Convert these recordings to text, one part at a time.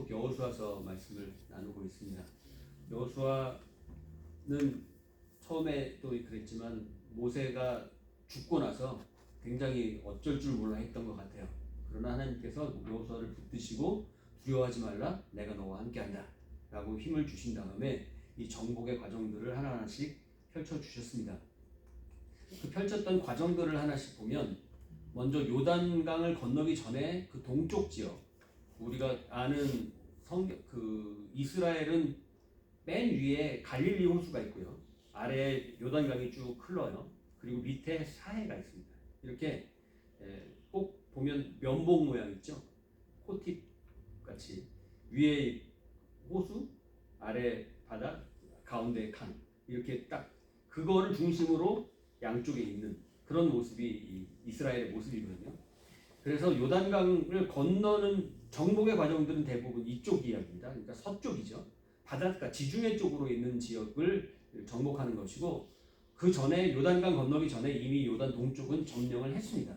계속 여호수아서 말씀을 나누고 있습니다. 여호수아는 처음에도 그랬지만 모세가 죽고 나서 굉장히 어쩔 줄 몰라 했던 것 같아요. 그러나 하나님께서 여호수아를 붙드시고 두려워하지 말라, 내가 너와 함께한다 라고 힘을 주신 다음에 이 정복의 과정들을 하나하나씩 펼쳐주셨습니다. 그 펼쳤던 과정들을 하나씩 보면, 먼저 요단강을 건너기 전에 그 동쪽 지역, 우리가 아는 이스라엘은 맨 위에 갈릴리 호수가 있고요, 아래에 요단강이 쭉 흘러요. 그리고 밑에 사해가 있습니다. 이렇게 꼭 보면 면봉 모양 있죠? 코팁 같이 위에 호수, 아래 바다, 가운데 강, 이렇게 딱 그거를 중심으로 양쪽에 있는 그런 모습이 이 이스라엘의 모습이거든요. 그래서 요단강을 건너는 정복의 과정들은 대부분 이쪽 이야기입니다. 그러니까 서쪽이죠. 바닷가 지중해 쪽으로 있는 지역을 정복하는 것이고, 그 전에 요단강 건너기 전에 이미 요단 동쪽은 점령을 했습니다.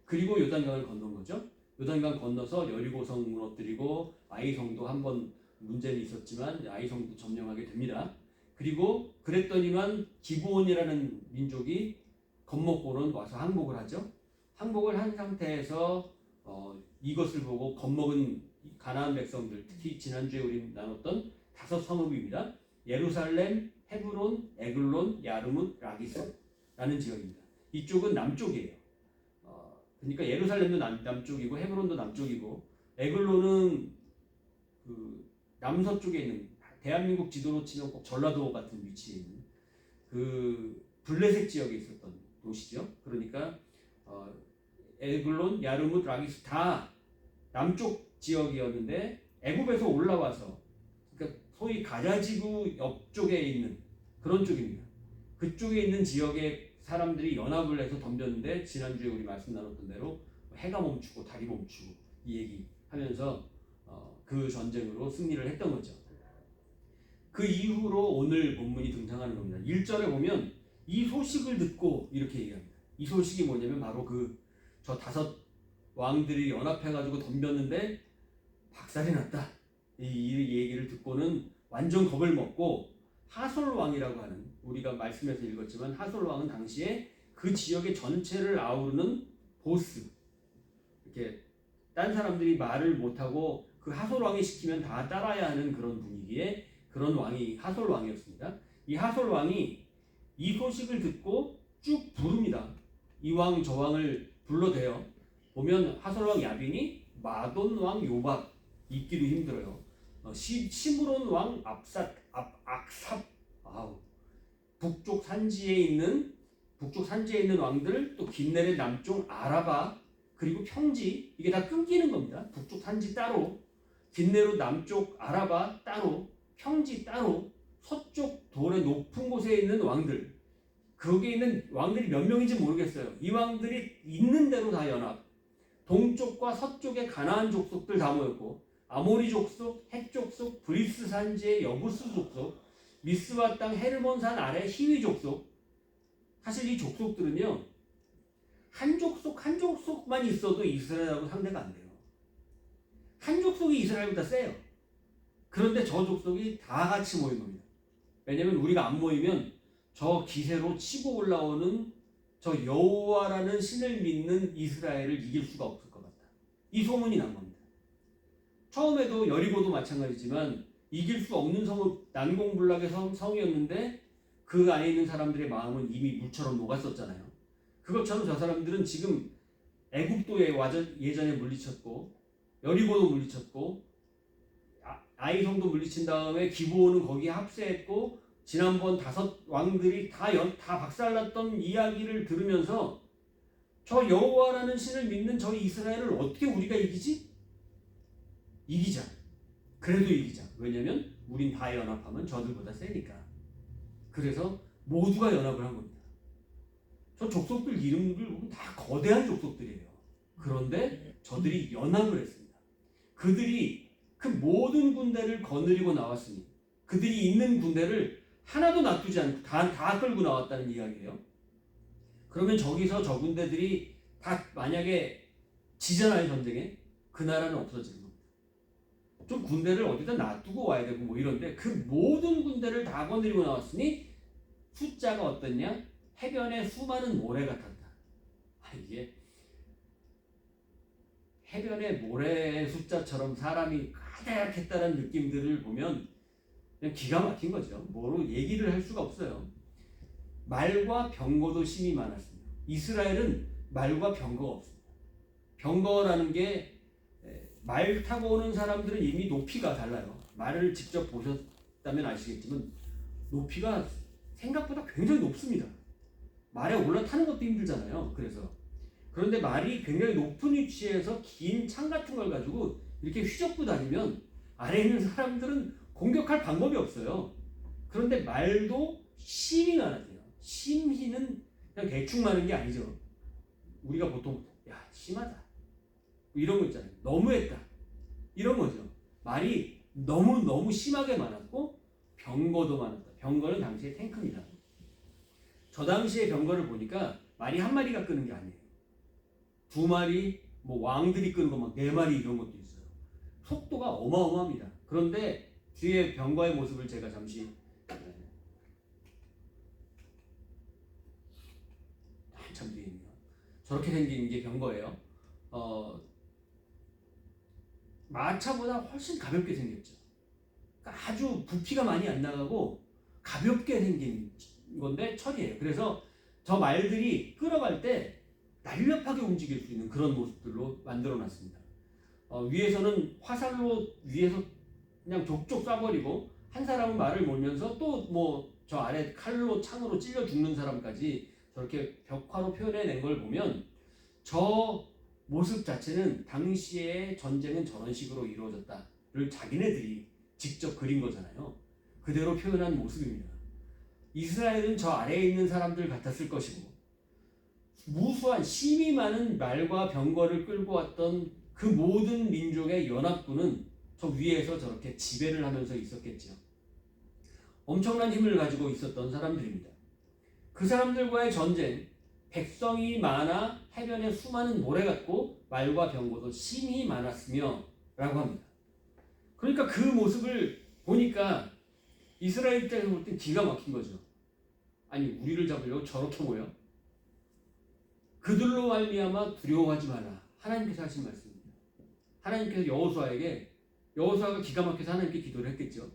그리고 요단강을 건넌 거죠. 요단강 건너서 여리고성 무너뜨리고 아이성도 한번 문제는 있었지만 아이성도 점령하게 됩니다. 그리고 그랬더니만 기브온이라는 민족이 겁먹고는 와서 항복을 하죠. 항복을 한 상태에서 이것을 보고 겁먹은 가나안 백성들, 특히 지난주에 우리 나눴던 5성읍입니다. 예루살렘, 헤브론, 에글론, 야르뭇, 라기스라는 지역입니다. 이쪽은 남쪽이에요. 그러니까 예루살렘도 남쪽이고 헤브론도 남쪽이고, 에글론은 그 남서쪽에 있는, 대한민국 지도로 치면 꼭 전라도 같은 위치에 있는 그 블레셋 지역에 있었던 도시죠. 그러니까 에글론, 야르뭇, 라기스 다 남쪽 지역이었는데 애굽에서 올라와서, 그러니까 소위 가자지구 옆쪽에 있는 그런 쪽입니다. 그쪽에 있는 지역의 사람들이 연합을 해서 덤볐는데, 지난주에 우리 말씀 나눴던 대로 해가 멈추고 달이 멈추고 이 얘기 하면서 그 전쟁으로 승리를 했던 거죠. 그 이후로 오늘 본문이 등장하는 겁니다. 1절에 보면 이 소식을 듣고 이렇게 얘기합니다. 이 소식이 뭐냐면 바로 저 5 왕들이 연합해가지고 덤볐는데 박살이 났다. 이 얘기를 듣고는 완전 겁을 먹고, 하솔 왕이라고 하는, 우리가 말씀에서 읽었지만 하솔 왕은 당시에 그 지역의 전체를 아우르는 보스, 이렇게 딴 사람들이 말을 못하고 그 하솔 왕이 시키면 다 따라야 하는 그런 분위기의 그런 왕이 하솔 왕이었습니다. 이 하솔 왕이 이 소식을 듣고 쭉 부릅니다. 이 왕 저 왕을 불러대요. 보면 하솔 왕 야빈이 마돈 왕 요박, 읽기도 힘들어요. 시므론 왕 악삽, 북쪽 산지에 있는 왕들, 또 긴네렛 남쪽 아라바, 그리고 평지, 이게 다 끊기는 겁니다. 북쪽 산지 따로, 긴네렛 남쪽 아라바 따로, 평지 따로, 서쪽 돌의 높은 곳에 있는 왕들, 거기에 있는 왕들이 몇 명인지 모르겠어요. 이 왕들이 있는 대로 다 연합. 동쪽과 서쪽의 가나안 족속들 다 모였고, 아모리 족속, 헷 족속, 브리스 산지의 여부스 족속, 미스와 땅 헤르몬산 아래 히위 족속. 사실 이 족속들은요, 한 족속만 있어도 이스라엘하고 상대가 안 돼요. 한 족속이 이스라엘보다 세요. 그런데 저 족속이 다 같이 모인 겁니다. 왜냐면 우리가 안 모이면 저 기세로 치고 올라오는 저 여호와라는 신을 믿는 이스라엘을 이길 수가 없을 것 같다. 이 소문이 난 겁니다. 처음에도 여리고도 마찬가지지만 이길 수 없는 성은 난공불락의 성이었는데 그 안에 있는 사람들의 마음은 이미 물처럼 녹았었잖아요. 그것처럼 저 사람들은 지금 애굽도에 예전에 물리쳤고, 여리고도 물리쳤고, 아이성도 물리친 다음에 기브온은 거기에 합세했고, 지난번 5 왕들이 다 박살났던 이야기를 들으면서 저 여호와라는 신을 믿는 저 이스라엘을 어떻게 우리가 이기지? 이기자. 그래도 이기자. 왜냐면 우린 다 연합하면 저들보다 세니까. 그래서 모두가 연합을 한 겁니다. 저 족속들 이름들 보면 다 거대한 족속들이에요. 그런데 저들이 연합을 했습니다. 그들이 그 모든 군대를 거느리고 나왔으니, 그들이 있는 군대를 하나도 놔두지 않고 다 끌고 나왔다는 이야기예요. 그러면 저기서 저 군대들이 다 만약에 지잖아요, 전쟁에. 그 나라는 없어지는 겁니다. 좀 군대를 어디다 놔두고 와야 되고 뭐 이런데 그 모든 군대를 다 거느리고 나왔으니 숫자가 어떻냐? 해변의 수많은 모래 같았다. 이게 해변의 모래 숫자처럼 사람이 가득했다는 느낌들을 보면 그냥 기가 막힌 거죠. 뭐로 얘기를 할 수가 없어요. 말과 병거도 심히 많았습니다. 이스라엘은 말과 병거가 없습니다. 병거라는 게 말 타고 오는 사람들은 이미 높이가 달라요. 말을 직접 보셨다면 아시겠지만 높이가 생각보다 굉장히 높습니다. 말에 올라타는 것도 힘들잖아요. 그런데 말이 굉장히 높은 위치에서 긴 창 같은 걸 가지고 이렇게 휘젓고 다니면 아래에 있는 사람들은 공격할 방법이 없어요. 그런데 말도 심이 많아요. 심히는 그냥 대충 많은 게 아니죠. 우리가 보통 야 심하다 이런 거 있잖아요. 너무했다 이런 거죠. 말이 너무 심하게 많았고 병거도 많았다. 병거는 당시의 탱크입니다. 저 당시의 병거를 보니까 말이 한 마리가 끄는 게 아니에요. 두 마리, 뭐 왕들이 끄는 거 막 네 마리 이런 것도 있어요. 속도가 어마어마합니다. 그런데 뒤에 병거의 모습을 제가 잠시 한참 뒤에 있네요. 저렇게 생긴 게 병거예요. 마차보다 훨씬 가볍게 생겼죠. 그러니까 아주 부피가 많이 안 나가고 가볍게 생긴 건데 철이에요. 그래서 저 말들이 끌어갈 때 날렵하게 움직일 수 있는 그런 모습들로 만들어 놨습니다. 위에서는 화살로 위에서 그냥 족족 쏴버리고 한 사람은 말을 몰면서 또 뭐 저 아래 칼로 창으로 찔러 죽는 사람까지 저렇게 벽화로 표현해낸 걸 보면 저 모습 자체는 당시의 전쟁은 저런 식으로 이루어졌다를 자기네들이 직접 그린 거잖아요. 그대로 표현한 모습입니다. 이스라엘은 저 아래에 있는 사람들 같았을 것이고 무수한 심이 많은 말과 병거를 끌고 왔던 그 모든 민족의 연합군은 저 위에서 저렇게 지배를 하면서 있었겠죠. 엄청난 힘을 가지고 있었던 사람들입니다. 그 사람들과의 전쟁, 백성이 많아 해변에 수많은 모래 같고 말과 병거도 심히 많았으며 라고 합니다. 그러니까 그 모습을 보니까 이스라엘 입장에서 볼 땐 기가 막힌 거죠. 아니 우리를 잡으려고 저렇게 모여? 그들로 말미암아 두려워하지 마라. 하나님께서 하신 말씀입니다. 하나님께서 여호수아가 기가 막혀서 하나님께 기도를 했겠죠.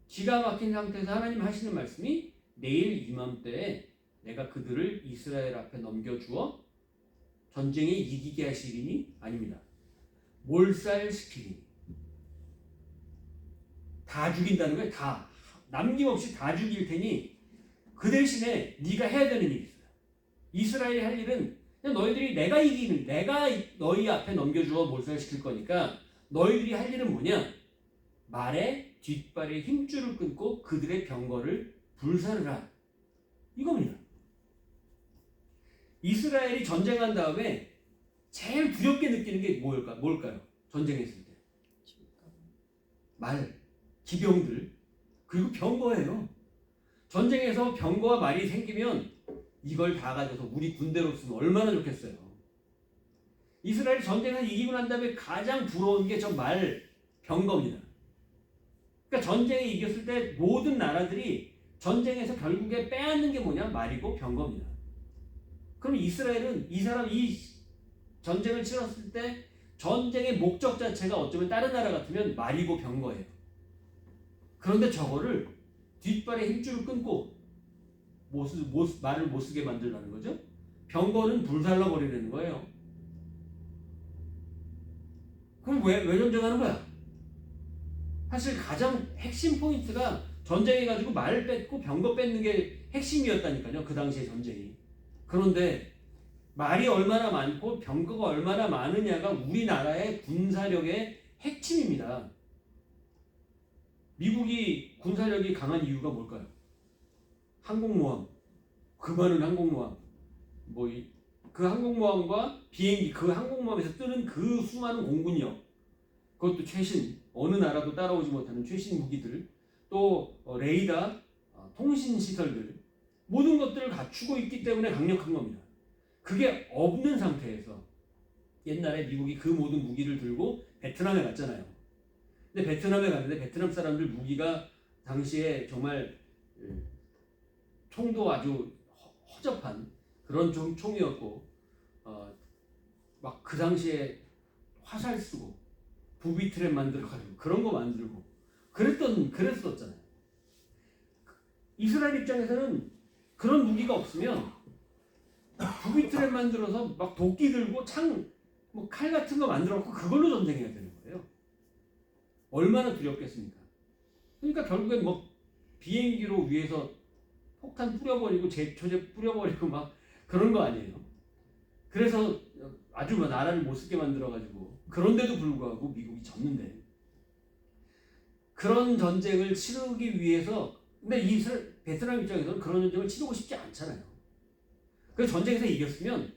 기가 막힌 상태에서 하나님 하시는 말씀이 내일 이맘때에 내가 그들을 이스라엘 앞에 넘겨주어 전쟁에 이기게 하시리니 아닙니다. 몰살시키리니. 다 죽인다는 거예요. 다. 남김없이 다 죽일 테니 그 대신에 네가 해야 되는 일이 있어요. 이스라엘이 할 일은 그냥 너희들이 내가 너희 앞에 넘겨주어 몰살시킬 거니까 너희들이 할 일은 뭐냐? 말에 뒷발에 힘줄을 끊고 그들의 병거를 불사르라. 이겁니다. 이스라엘이 전쟁한 다음에 제일 두렵게 느끼는 게 뭘까요? 전쟁했을 때. 말, 기병들, 그리고 병거예요. 전쟁에서 병거와 말이 생기면 이걸 다 가져서 우리 군대로 쓰면 얼마나 좋겠어요. 이스라엘이 전쟁을 이기고 난 다음에 가장 부러운 게 저 말, 병거입니다. 그러니까 전쟁에 이겼을 때 모든 나라들이 전쟁에서 결국에 빼앗는 게 뭐냐? 말이고 병거입니다. 그럼 이스라엘은 이 전쟁을 치렀을 때 전쟁의 목적 자체가 어쩌면 다른 나라 같으면 말이고 병거예요. 그런데 저거를 뒷발에 힘줄을 끊고 말을 못 쓰게 만들라는 거죠. 병거는 불살라 버리려는 거예요. 그럼 왜 전쟁하는 거야? 사실 가장 핵심 포인트가 전쟁해가지고 말 뺏고 병거 뺏는 게 핵심이었다니까요. 그 당시의 전쟁이. 그런데 말이 얼마나 많고 병거가 얼마나 많으냐가 우리나라의 군사력의 핵심입니다. 미국이 군사력이 강한 이유가 뭘까요? 항공모함, 그 많은 항공모함, 그 항공모함과 비행기, 그 항공모함에서 뜨는 그 수많은 공군력, 그것도 최신, 어느 나라도 따라오지 못하는 최신 무기들, 또 레이더, 통신 시설들, 모든 것들을 갖추고 있기 때문에 강력한 겁니다. 그게 없는 상태에서 옛날에 미국이 그 모든 무기를 들고 베트남에 갔잖아요. 근데 베트남에 갔는데 베트남 사람들 무기가 당시에 정말 총도 아주 허접한 그런 총이었고 막 그 당시에 화살 쓰고 부비트랩 만들어가지고 그런 거 만들고 그랬었잖아요. 이스라엘 입장에서는 그런 무기가 없으면 부비트랩 만들어서 막 도끼 들고 뭐 칼 같은 거 만들어갖고 그걸로 전쟁해야 되는 거예요. 얼마나 두렵겠습니까? 그러니까 결국엔 뭐 비행기로 위에서 폭탄 뿌려버리고 제초제 뿌려버리고 막 그런 거 아니에요. 그래서 아주 나라를 못쓰게 만들어가지고 그런데도 불구하고 미국이 졌는데 그런 전쟁을 치르기 위해서 근데 베트남 입장에서는 그런 전쟁을 치르고 싶지 않잖아요. 그 전쟁에서 이겼으면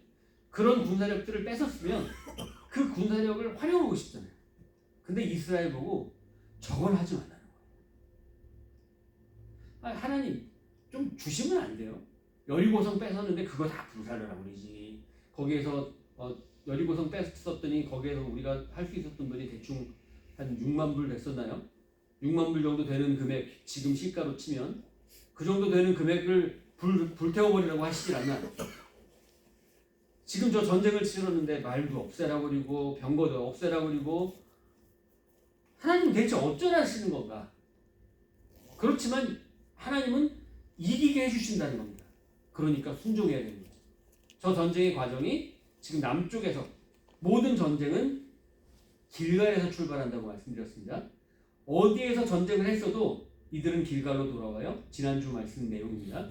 그런 군사력들을 뺏었으면 그 군사력을 활용하고 싶잖아요. 근데 이스라엘 보고 저걸 하지 말라는 거예요. 하나님 좀 주시면 안 돼요? 여리고성 뺏었는데 그거 다 불살르라고 그러지. 거기에서 여리고성 뺏었더니 거기에서 우리가 할 수 있었던 돈이 대충 한 6만 불 됐었나요? 6만 불 정도 되는 금액, 지금 시가로 치면 그 정도 되는 금액을 불태워버리라고 하시질 않나. 지금 저 전쟁을 치렀는데 말도 없애라 그리고 병거도 없애라 그리고 하나님 대체 어쩌라 하시는 건가? 그렇지만 하나님은 이기게 해주신다는 겁니다. 그러니까 순종해야 됩니다. 저 전쟁의 과정이 지금 남쪽에서 모든 전쟁은 길갈에서 출발한다고 말씀드렸습니다. 어디에서 전쟁을 했어도 이들은 길갈로 돌아와요. 지난주 말씀 내용입니다.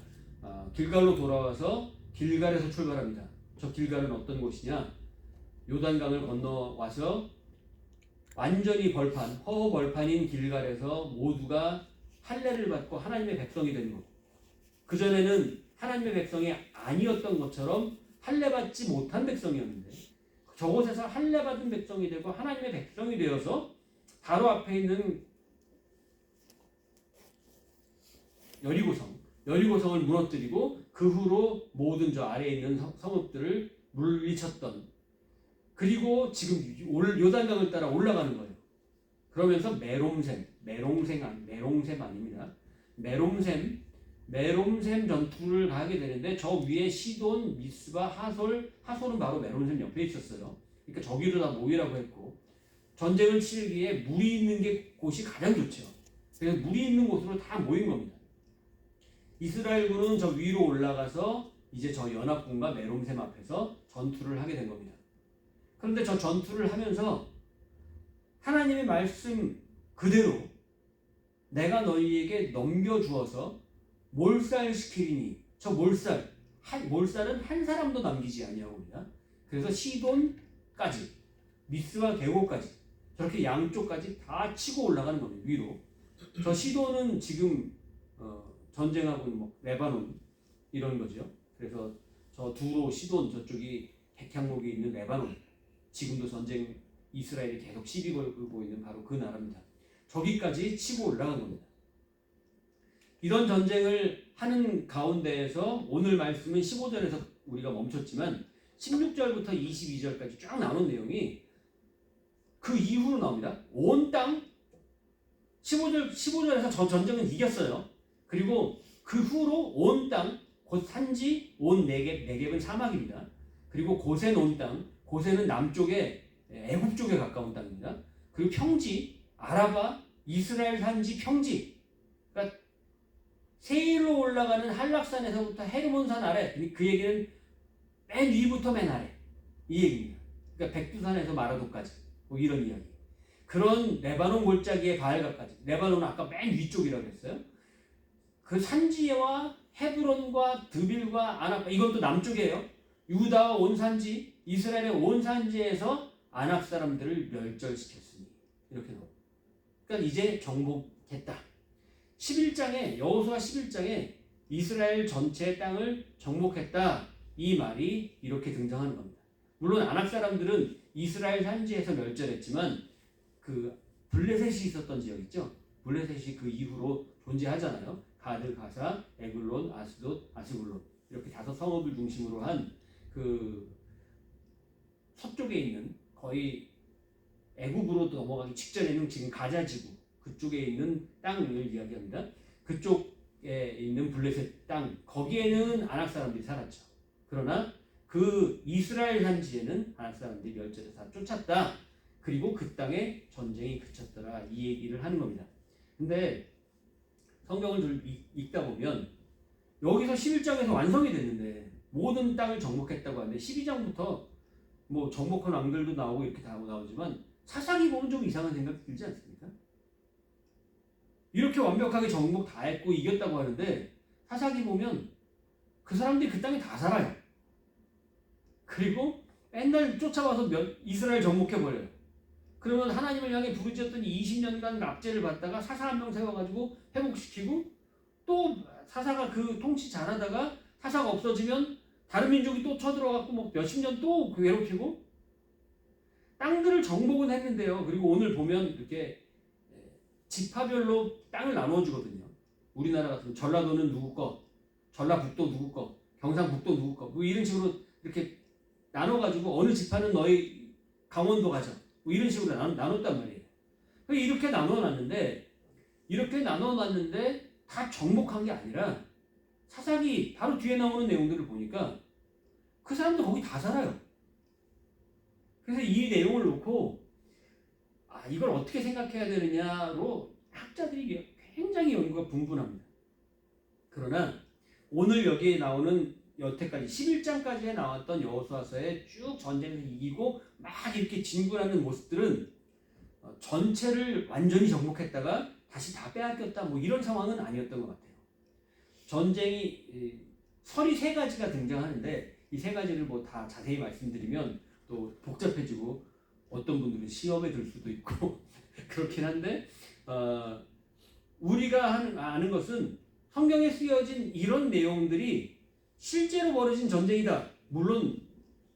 길갈로 돌아와서 길갈에서 출발합니다. 저 길갈은 어떤 곳이냐? 요단강을 건너와서 완전히 허허 벌판인 길갈에서 모두가 할례를 받고 하나님의 백성이 된 것. 그전에는 하나님의 백성이 아니었던 것처럼 할례받지 못한 백성이었는데 저곳에서 할례받은 백성이 되고 하나님의 백성이 되어서 바로 앞에 있는 여리고성을 무너뜨리고 그 후로 모든 저 아래에 있는 성읍들을 물리쳤던 그리고 지금 요단강을 따라 올라가는 거예요. 그러면서 메롱셈 아닙니다. 메롬셈 전투를 가게 되는데 저 위에 시돈, 미스바, 하솔은 바로 메롬셈 옆에 있었어요. 그러니까 저기로 다 모이라고 했고 전쟁을 치르기에 물이 있는 곳이 가장 좋죠. 그래서 물이 있는 곳으로 다 모인 겁니다. 이스라엘군은 저 위로 올라가서 이제 저 연합군과 메롬셈 앞에서 전투를 하게 된 겁니다. 그런데 저 전투를 하면서 하나님의 말씀 그대로 내가 너희에게 넘겨주어서 몰살시키리니 저 몰살은 한 사람도 남기지 아니하오니라. 그래서 시돈까지 미스와 게고까지 저렇게 양쪽까지 다 치고 올라가는 겁니다. 위로. 저 시돈은 지금 전쟁하고 뭐 레바논 이런 거죠. 그래서 저 두로 시돈 저쪽이 백향목이 있는 레바논 지금도 전쟁 이스라엘이 계속 시비 걸고 있는 바로 그 나라입니다. 저기까지 치고 올라간 겁니다. 이런 전쟁을 하는 가운데에서 오늘 말씀은 15절에서 우리가 멈췄지만 16절부터 22절까지 쫙 나오는 내용이 그 이후로 나옵니다. 온 땅 15절에서 저 전쟁은 이겼어요. 그리고 그 후로 온 땅, 곧 산지, 온 네겝은 사막입니다. 그리고 고센 온 땅, 고센은 남쪽에 애굽 쪽에 가까운 땅입니다. 그리고 평지, 아라바, 이스라엘 산지 평지. 그러니까 세일로 올라가는 한락산에서부터 헤르몬산 아래, 그 얘기는 맨 위부터 맨 아래 이 얘기입니다. 그러니까 백두산에서 마라도까지 뭐 이런 이야기. 그런 레바논 골짜기의 바알가까지. 레바논은 아까 맨 위쪽이라고 했어요. 그 산지와 헤브론과 드빌과 아낙 이것도 남쪽이에요. 유다와 온 산지, 이스라엘의 온 산지에서 아낙 사람들을 멸절시켰으니 이렇게 나옵니다. 그러니까 이제 정복했다. 11장에 여호수아 11장에 이스라엘 전체의 땅을 정복했다. 이 말이 이렇게 등장하는 겁니다. 물론 아낙 사람들은 이스라엘 산지에서 멸절했지만 그 블레셋이 있었던 지역 있죠. 블레셋이 그 이후로 존재하잖아요. 가드, 가사, 에글론, 아스돗, 아스글론 이렇게 5 성읍을 중심으로 한 그 서쪽에 있는 거의 애굽으로 넘어가기 직전에는 지금 가자 지구 그쪽에 있는 땅을 이야기합니다. 그쪽에 있는 블레셋 땅 거기에는 아낙 사람들이 살았죠. 그러나 그 이스라엘 산지에는 아낙 사람들이 멸절해서 다 쫓았다. 그리고 그 땅에 전쟁이 그쳤더라. 이 얘기를 하는 겁니다. 근데 성경을 좀 읽다 보면 여기서 11장에서 완성이 됐는데 모든 땅을 정복했다고 하는데 12장부터 뭐 정복한 왕들도 나오고 이렇게 다 나오지만 사사기 보면 좀 이상한 생각이 들지 않습니까? 이렇게 완벽하게 정복 다 했고 이겼다고 하는데 사사기 보면 그 사람들이 그 땅에 다 살아요. 그리고 맨날 쫓아와서 이스라엘 정복해버려요. 그러면 하나님을 향해 부르짖었더니 20년간 납제를 받다가 사사 한 명 세워가지고 회복시키고 또 사사가 그 통치 잘하다가 사사가 없어지면 다른 민족이 또 쳐들어갖고 뭐 몇십 년 또 괴롭히고 땅들을 정복은 했는데요. 그리고 오늘 보면 이렇게 지파별로 땅을 나누어 주거든요. 우리나라 같은 전라도는 누구 거, 전라북도 누구 거, 경상북도 누구 거, 뭐 이런 식으로 이렇게 나눠가지고 어느 지파는 너희 강원도 가자. 뭐 이런 식으로 나눴단 말이에요. 이렇게 나눠놨는데 다 정복한 게 아니라 사사기 바로 뒤에 나오는 내용들을 보니까 그 사람들 거기 다 살아요. 그래서 이 내용을 놓고 이걸 어떻게 생각해야 되느냐로 학자들이 굉장히 연구가 분분합니다. 그러나 오늘 여기에 나오는 여태까지 11장까지에 나왔던 여호수아서에 쭉 전쟁에서 이기고 막 이렇게 진군하는 모습들은 전체를 완전히 정복했다가 다시 다 빼앗겼다 뭐 이런 상황은 아니었던 것 같아요. 전쟁이 설이 세 가지가 등장하는데 이 세 가지를 뭐 다 자세히 말씀드리면 또 복잡해지고 어떤 분들은 시험에 들 수도 있고 그렇긴 한데 우리가 아는 것은 성경에 쓰여진 이런 내용들이 실제로 벌어진 전쟁이다. 물론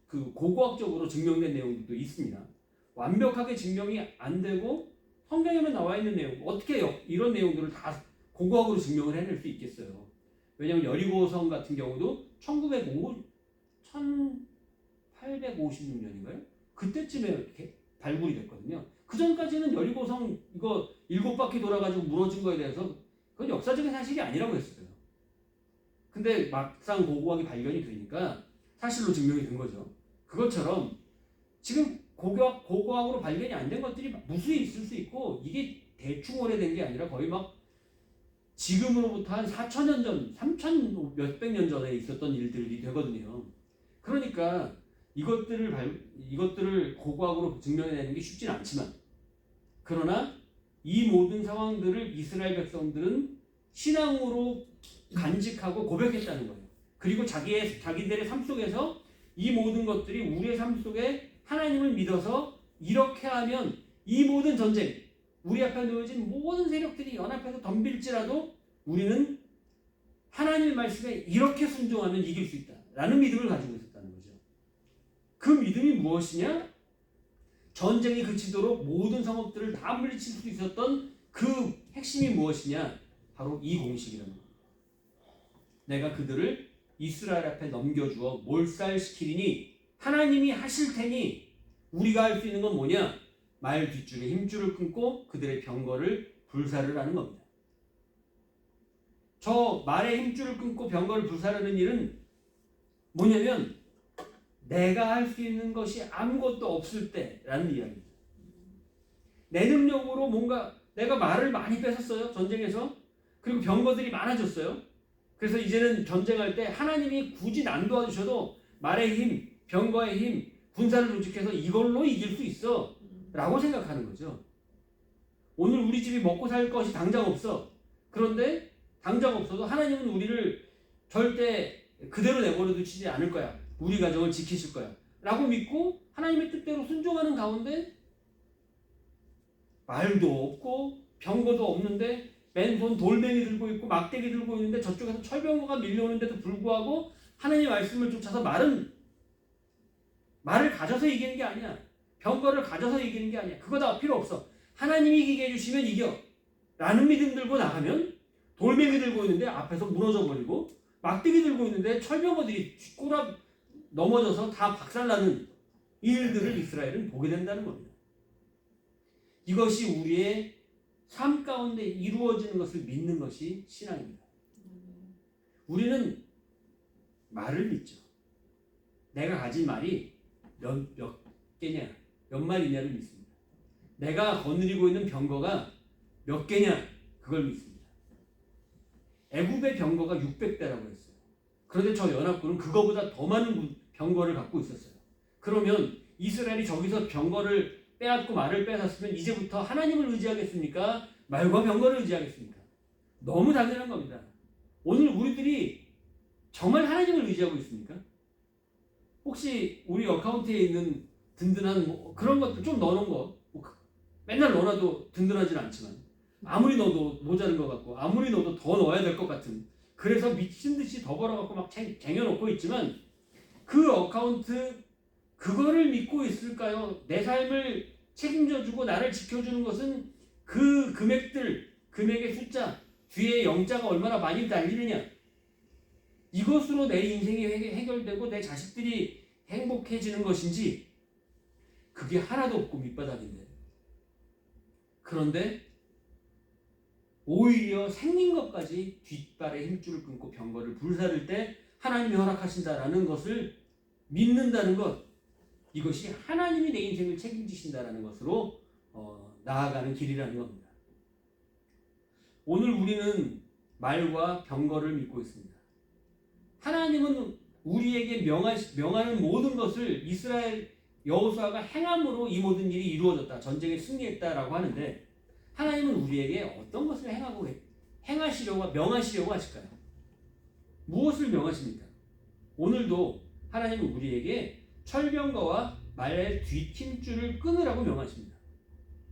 그 고고학적으로 증명된 내용도 있습니다. 완벽하게 증명이 안 되고 성경에만 나와 있는 내용 어떻게 이런 내용들을 다 고고학으로 증명을 해낼 수 있겠어요. 왜냐하면 여리고성 같은 경우도 1856년인가요? 그때쯤에 이렇게 발굴이 됐거든요. 그 전까지는 여리고성 이거 7바퀴 돌아가지고 무너진 거에 대해서 그건 역사적인 사실이 아니라고 했어요. 근데 막상 고고학이 발견이 되니까 사실로 증명이 된 거죠. 그것처럼 지금 고고학으로 발견이 안 된 것들이 무수히 있을 수 있고 이게 대충 오래된 게 아니라 거의 막 지금으로부터 한 4,000년 전, 3,000 몇백 년 전에 있었던 일들이 되거든요. 그러니까 이것들을 고고학으로 증명해내는 게 쉽진 않지만 그러나 이 모든 상황들을 이스라엘 백성들은 신앙으로 간직하고 고백했다는 거예요. 그리고 자기들의 삶 속에서 이 모든 것들이 우리의 삶 속에 하나님을 믿어서 이렇게 하면 이 모든 전쟁, 우리 앞에 놓여진 모든 세력들이 연합해서 덤빌지라도 우리는 하나님의 말씀에 이렇게 순종하면 이길 수 있다. 라는 믿음을 가지고 있었다는 거죠. 그 믿음이 무엇이냐? 전쟁이 그치도록 모든 성읍들을 다 물리칠 수 있었던 그 핵심이 무엇이냐? 바로 이 공식이라는 겁니다. 내가 그들을 이스라엘 앞에 넘겨주어 몰살시키리니 하나님이 하실 테니 우리가 할 수 있는 건 뭐냐? 말 뒷줄에 힘줄을 끊고 그들의 병거를 불사를 하는 겁니다. 저 말의 힘줄을 끊고 병거를 불사르는 일은 뭐냐면 내가 할 수 있는 것이 아무것도 없을 때라는 이야기입니다. 내 능력으로 뭔가 내가 말을 많이 뺏었어요. 전쟁에서. 그리고 병거들이 많아졌어요. 그래서 이제는 전쟁할 때 하나님이 굳이 안 도와주셔도 말의 힘, 병거의 힘, 군사를 조직해서 이걸로 이길 수 있어 라고 생각하는 거죠. 오늘 우리 집이 먹고 살 것이 당장 없어. 그런데 당장 없어도 하나님은 우리를 절대 그대로 내버려 두시지 않을 거야. 우리 가정을 지키실 거야 라고 믿고 하나님의 뜻대로 순종하는 가운데 말도 없고 병거도 없는데 맨손 돌멩이 들고 있고 막대기 들고 있는데 저쪽에서 철병거가 밀려오는데도 불구하고 하나님의 말씀을 쫓아서 말을 가져서 이기는 게 아니야. 병거를 가져서 이기는 게 아니야. 그거 다 필요 없어. 하나님이 이기게 해주시면 이겨 라는 믿음 들고 나가면 돌멩이 들고 있는데 앞에서 무너져 버리고 막대기 들고 있는데 철병거들이 넘어져서 다 박살나는 일들을 이스라엘은 보게 된다는 겁니다. 이것이 우리의 삶 가운데 이루어지는 것을 믿는 것이 신앙입니다. 우리는 말을 믿죠. 내가 가진 말이 몇 개냐, 몇 마리냐를 믿습니다. 내가 거느리고 있는 병거가 몇 개냐, 그걸 믿습니다. 애굽의 병거가 600대라고 했어요. 그런데 저 연합군은 그거보다 더 많은 병거를 갖고 있었어요. 그러면 이스라엘이 저기서 병거를 빼앗고 말을 빼앗았으면 이제부터 하나님을 의지하겠습니까? 말과 병거를 의지하겠습니까? 너무 당연한 겁니다. 오늘 우리들이 정말 하나님을 의지하고 있습니까? 혹시 우리 어카운트에 있는 든든한 뭐 그런 것들 좀 넣어놓은 거 맨날 넣어놔도 든든하진 않지만 아무리 넣어도 모자른 것 같고 아무리 넣어도 더 넣어야 될 것 같은, 그래서 미친 듯이 더 벌어갖고 막 쟁여놓고 있지만 그 어카운트 그거를 믿고 있을까요? 내 삶을 책임져주고 나를 지켜주는 것은 그 금액의 숫자 뒤에 영자가 얼마나 많이 달리느냐, 이것으로 내 인생이 해결되고 내 자식들이 행복해지는 것인지, 그게 하나도 없고 밑바닥인데. 그런데 오히려 생긴 것까지 뒷발에 힘줄을 끊고 병거를 불사를 때 하나님이 허락하신다라는 것을 믿는다는 것, 이것이 하나님이 내 인생을 책임지신다라는 것으로 나아가는 길이라는 겁니다. 오늘 우리는 말과 병거를 믿고 있습니다. 하나님은 우리에게 명하는 모든 것을 이스라엘 여호수아가 행함으로 이 모든 일이 이루어졌다, 전쟁에 승리했다라고 하는데, 하나님은 우리에게 어떤 것을 행하시려고 명하시려고 하실까요? 무엇을 명하십니까? 오늘도 하나님은 우리에게 철병거와 말의 뒷힘줄을 끊으라고 명하십니다.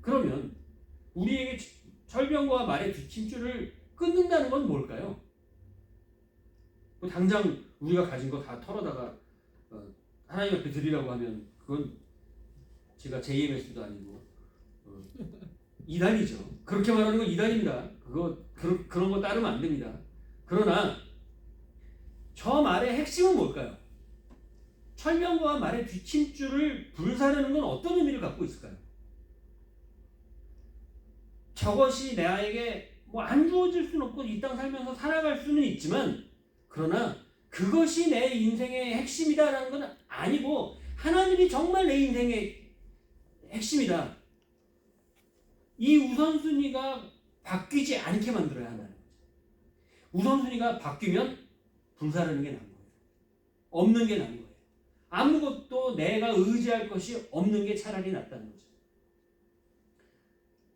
그러면 우리에게 철병거와 말의 뒷힘줄을 끊는다는 건 뭘까요? 당장 우리가 가진 거 다 털어다가 하나님 앞에 드리라고 하면 그건 제가 JMS도 아니고 이단이죠. 그렇게 말하는 건 이단입니다. 그런 거 따르면 안 됩니다. 그러나 저 말의 핵심은 뭘까요? 철병거와 말의 뒷힘줄을 불사르는 건 어떤 의미를 갖고 있을까요? 저것이 나에게 뭐 안 주어질 수는 없고 이 땅 살면서 살아갈 수는 있지만, 그러나 그것이 내 인생의 핵심이다라는 건 아니고 하나님이 정말 내 인생의 핵심이다, 이 우선순위가 바뀌지 않게 만들어야 한다는 거죠. 우선순위가 바뀌면 불사르는 게 나은 거예요. 없는 게 나은 거예요. 아무것도 내가 의지할 것이 없는 게 차라리 낫다는 거죠.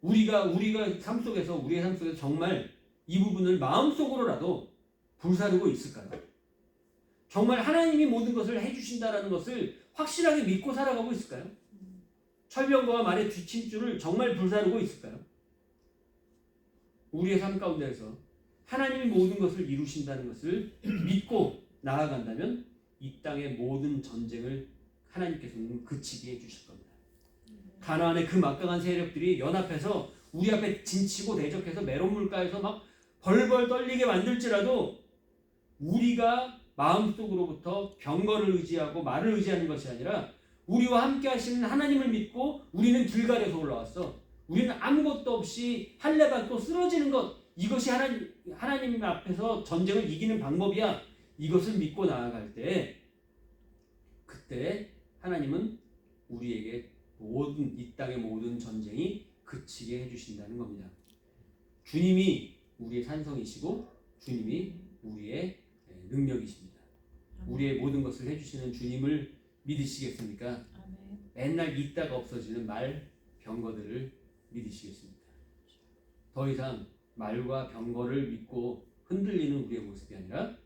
우리의 삶 속에서 정말 이 부분을 마음속으로라도 불사르고 있을까요? 정말 하나님이 모든 것을 해주신다라는 것을 확실하게 믿고 살아가고 있을까요? 철병거와 말의 뒷힘줄을 정말 불사르고 있을까요? 우리의 삶 가운데에서 하나님이 모든 것을 이루신다는 것을 믿고 나아간다면 이 땅의 모든 전쟁을 하나님께서는 그치게 해주실 겁니다. 가나안의 그 막강한 세력들이 연합해서 우리 앞에 진치고 대적해서 메론 물가에서 막 벌벌 떨리게 만들지라도 우리가 마음속으로부터 병거를 의지하고 말을 의지하는 것이 아니라 우리와 함께 하시는 하나님을 믿고 우리는 길갈에서 올라왔어. 우리는 아무것도 없이 할례받고 쓰러지는 것, 이것이 하나님 앞에서 전쟁을 이기는 방법이야. 이것을 믿고 나아갈 때, 그때 하나님은 우리에게 이 땅의 모든 전쟁이 그치게 해주신다는 겁니다. 주님이 우리의 산성이시고 주님이 우리의 능력이십니다. 우리의 모든 것을 해주시는 주님을 믿으시겠습니까? 맨날 있다가 없어지는 말, 병거들을 믿으시겠습니까? 더 이상 말과 병거를 믿고 흔들리는 우리의 모습이 아니라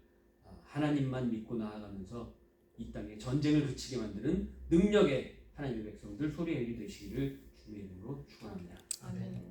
하나님만 믿고 나아가면서 이 땅에 전쟁을 그치게 만드는 능력의 하나님의 백성들, 소리의 일이 되시기를 주님의 이름으로 축원합니다. 아멘.